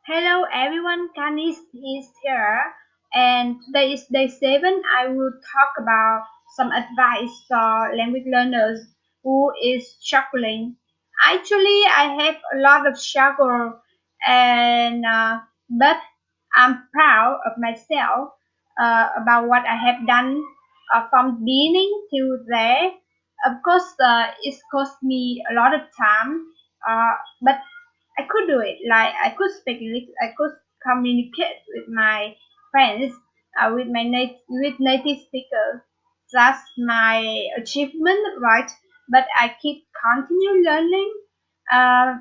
Hello everyone, Canis is here, and today is day 7. I will talk about some advice for language learners who is struggling. Actually, I have a lot of struggle, and but I'm proud of myself about what I have done from beginning to there. Of course, it's cost me a lot of time, but I could do it. Like I could speak English, I could communicate with my friends, with native speakers. That's my achievement, right? But I keep continue learning. Uh,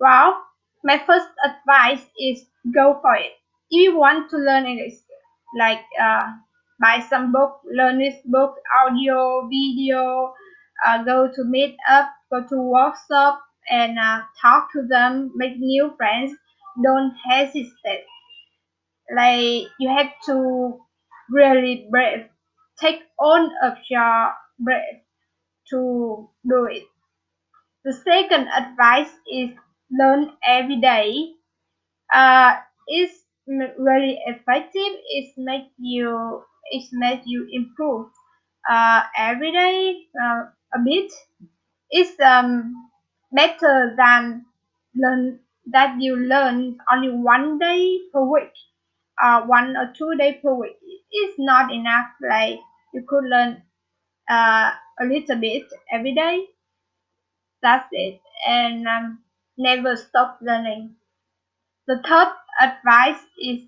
well, my first advice is go for it. If you want to learn English, like buy some book, learn this book, audio, video, go to meet up, go to workshop, and talk to them, make new friends. Don't hesitate. Like you have to really brave. Take on of your breath to do it. The second advice is learn every day. It's very effective. It make you improve. Every day a bit. It's better than learn that you learn only 1 day per week, 1 or 2 days per week. It's not enough. Like you could learn a little bit every day. That's it, and never stop learning. The third advice is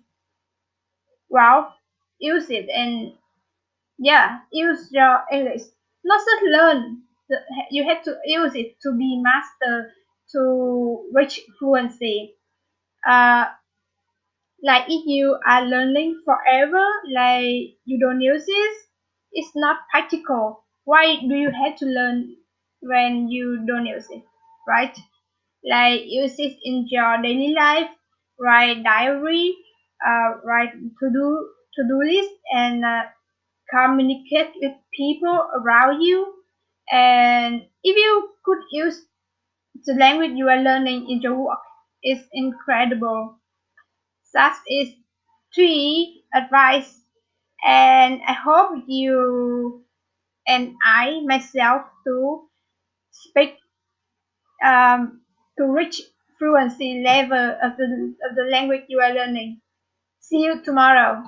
well, use it and yeah, use your English. Not just learn. You have to use it to be master to reach fluency. Uh, like if you are learning forever, like you don't use it, it's not practical. Why do you have to learn when you don't use it, right? Like use it in your daily life, write diary, write to do list, and communicate with people around you. And if you could use the language you are learning in your work, it's incredible. That is three advice, and I hope you and I myself to speak to reach fluency level of the language you are learning. See you tomorrow.